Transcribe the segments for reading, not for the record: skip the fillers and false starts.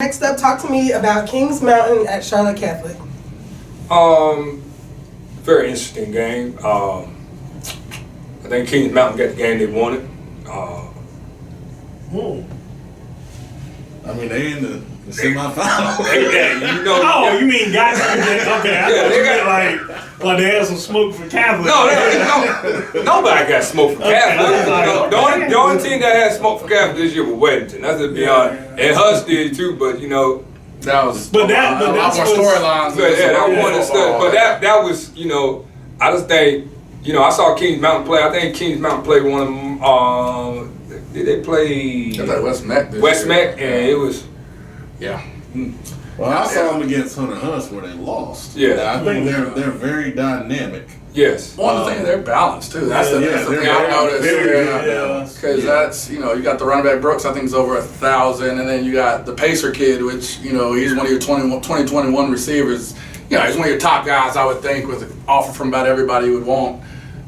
Next up, talk to me about Kings Mountain at Charlotte Catholic. Very interesting game. I think Kings Mountain got the game they wanted. I mean, they in the semifinals. You know. Oh, you mean guys? Okay, They got like they had some smoke for Catholic. no, nobody got smoke for Catholic. The only team that had smoke for Catholic this year was Weddington. That's just beyond. And Huss did too, but you know. That was that's more what's- storylines. But that one stuff. But that was, you know, I just think, you know, I saw Kings Mountain play. I think Kings Mountain played one of them. Did they play? I thought West Mac. West Mac, and it was. Yeah. Well, I saw them against Hunter Huss where they lost. Yeah. I think they're very dynamic. Yes. One thing, they're balanced too. That's the they're thing I noticed. very Yeah. balanced. Because that's, you know, you got the running back Brooks, I think is over 1,000, and then you got the Pacer kid, which, you know, he's one of your 2021 receivers. You know, he's one of your top guys, I would think, with an offer from about everybody you would want.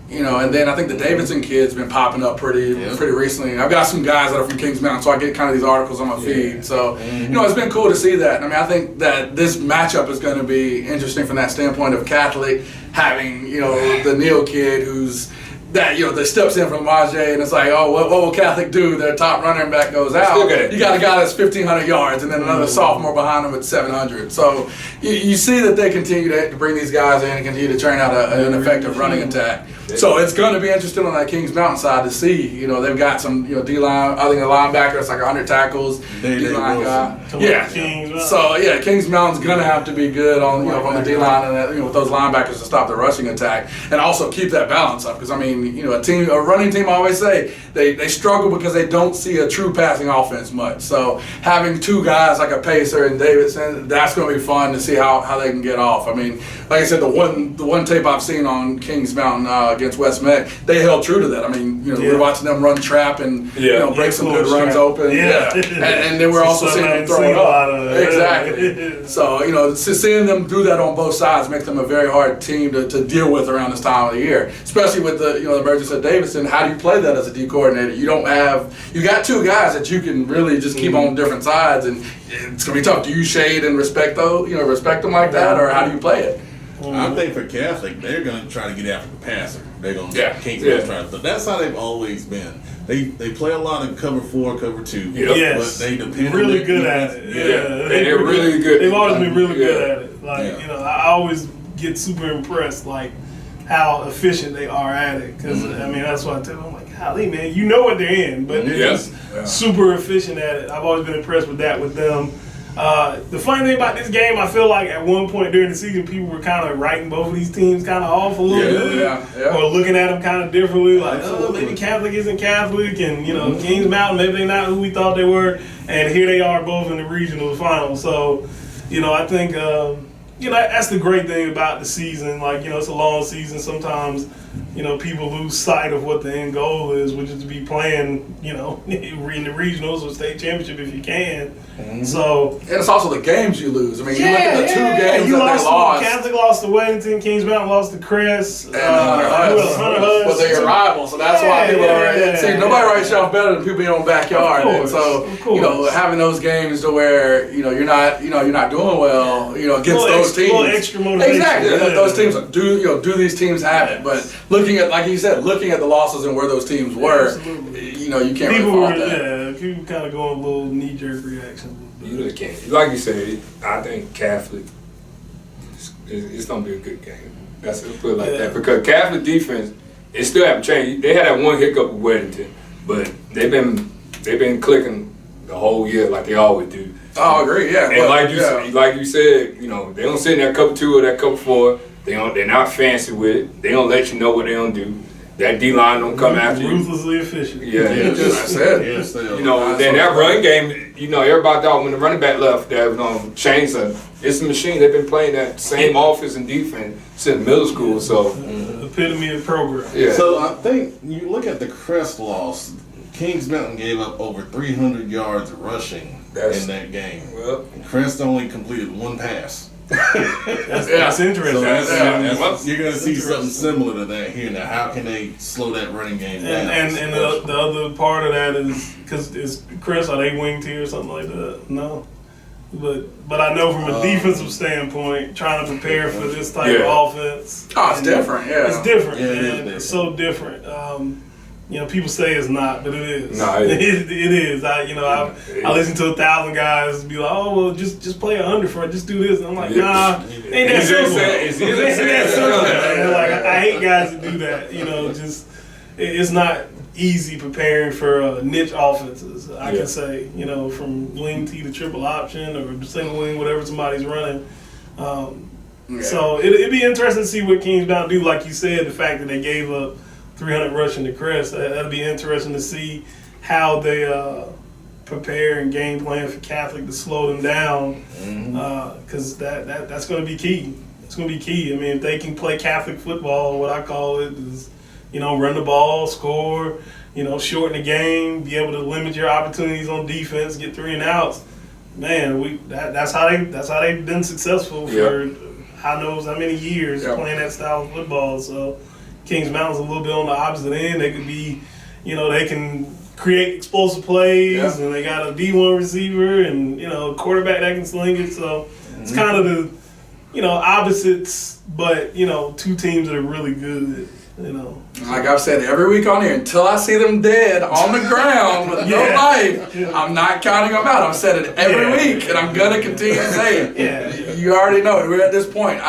You know, and then I think the Davidson kid's been popping up pretty recently. I've got some guys that are from Kings Mountain, so I get kind of these articles on my feed. So, you know, it's been cool to see that. I mean, I think that this matchup is going to be interesting from that standpoint of Catholic having, you know, the Neal kid who's that, you know, that steps in from Majay, and it's like, oh, what will Catholic do? Their top running back goes out. You got a guy that's 1,500 yards, and then another sophomore behind him at 700. So you see that they continue to bring these guys in and continue to turn out an effective running attack. So it's going to be interesting on that Kings Mountain side to see. You know, they've got some, you know, D-line. I think the linebacker is like 100 tackles. D-line guy. Yeah. So yeah, Kings Mountain's going to have to be good on, you know, on the D-line and you know, with those linebackers to stop the rushing attack and also keep that balance up. Because I mean, you know, a running team, I always say they struggle because they don't see a true passing offense much. So having two guys like a Pacer and Davidson, that's going to be fun to see how they can get off. I mean, like I said, the one tape I've seen on Kings Mountain against West Mac, they held true to that. I mean, you know, we're watching them run trap and you know, break some good runs open. Yeah. And then we're also seeing them throw it up. Exactly. So, you know, seeing them do that on both sides makes them a very hard team to deal with around this time of the year. Especially with the, you know, the emergence of Davidson. How do you play that as a D coordinator? You got two guys that you can really just keep on different sides, and it's gonna be tough. Do you shade and respect them like that, or how do you play it? I think for Catholic, they're going to try to get after the passer. They're going to Kings try to. That's how they've always been. They play a lot of cover 4, cover 2. Yes. But they depend really on good at it. Yeah. They're really good. They've always been really good at it. Like, you know, I always get super impressed, like, how efficient they are at it. Because, I mean, that's what I tell them. I'm like, golly, man, you know what they're in, but they're just super efficient at it. I've always been impressed with that with them. The funny thing about this game, I feel like at one point during the season, people were kind of writing both of these teams kind of off a little bit, or looking at them kind of differently, like, oh, maybe Catholic isn't Catholic, and you know, Kings Mountain, maybe they're not who we thought they were, and here they are both in the regional final. So, you know, I think, you know, that's the great thing about the season. Like, you know, it's a long season. Sometimes, you know, people lose sight of what the end goal is, which is to be playing, you know, in the regionals or state championship if you can. So, and it's also the games you lose. I mean, you look at the two games you that they lost. Catholic lost to Weddington, Kings Mountain lost to Crest, and Hunter Huss. But they're your rival, so that's why people are. See, nobody writes you off better than people in your own backyard. And so, you know, having those games to where you know you're not doing well, you know, against those teams. Extra motivation. Exactly. Those teams do these teams have it? But looking at, like you said, looking at the losses and where those teams were, you know, you can't really fault that. People kind of go a little knee-jerk reaction. You really can't. Like you said, I think Catholic, it's going to be a good game. Let's put it like that. Because Catholic defense, it still haven't changed. They had that one hiccup with Weddington, but they've been clicking the whole year like they always do. Oh, I agree. Yeah. And like you said, you know, they don't sit in that cover 2 or that cover 4. They're not fancy with it. They don't let you know what they don't do. That D-line don't come after you. Ruthlessly efficient. Yeah, just said. You know, then that run game, you know, everybody thought when the running back left that was going to change something. It's a machine. They've been playing that same offense and defense since middle school. So epitome of program. Yeah. So I think you look at the Crest loss. Kings Mountain gave up over 300 yards rushing in that game. Well, and Crest only completed one pass. That's interesting. So you're going to see something similar to that here. Now, how can they slow that running game down? And the other part of that is because is Chris, are they winged here or something like that? No. But I know from a defensive standpoint, trying to prepare for this type of offense. Oh, it's different. Yeah, it's different. Yeah, Man. It's so different. People say it's not, but it is. No, it is. I listen to 1,000 guys be like, "Oh, well, just play 100 for it. Just do this." And I'm like, "Nah, ain't that simple." Ain't that simple. Man. Like I hate guys that do that. It's not easy preparing for niche offenses. I can say, from wing T to triple option or single wing, whatever somebody's running. So it'd be interesting to see what Kings Mountain do. Like you said, the fact that they gave up 300 rushing to Crest, that'll be interesting to see how they prepare and game plan for Catholic to slow them down, because that's going to be key. It's going to be key. I mean, if they can play Catholic football, what I call it is, run the ball, score, shorten the game, be able to limit your opportunities on defense, get 3 and outs. Man, that's how they've been successful for who knows how many years playing that style of football. So Kings Mountain's a little bit on the opposite end. They could be, they can create explosive plays, and they got a D1 receiver and a quarterback that can sling it. So it's kind of the opposites, but two teams that are really good. Like I've said every week on here, until I see them dead on the ground with no life, I'm not counting them out. I've said it every week, and I'm gonna continue to say it. You already know it. We're at this point.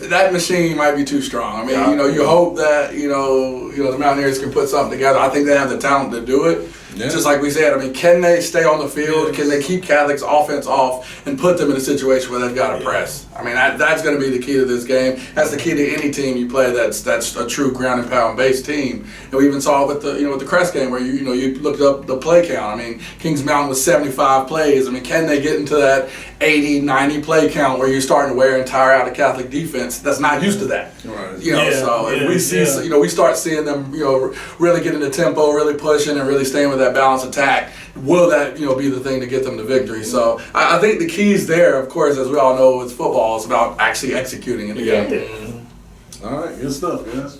That machine might be too strong. I mean, you hope that the Mountaineers can put something together. I think they have the talent to do it. Yeah. Just like we said, I mean, can they stay on the field? Yes. Can they keep Catholic's offense off and put them in a situation where they've got to press? I mean, that's going to be the key to this game. That's the key to any team you play that's a true ground and pound based team. And we even saw it with the Crest game where you looked up the play count. I mean, Kings Mountain was 75 plays. I mean, can they get into that 80, 90 play count where you're starting to wear and tire out a Catholic defense that's not used to that? Right. So if we see, we start seeing them, really getting the tempo, really pushing, and really staying with that balanced attack. Will that, be the thing to get them to victory? So I think the key's there. Of course, as we all know, it's football. It's about actually executing in the game. All right, good stuff, guys.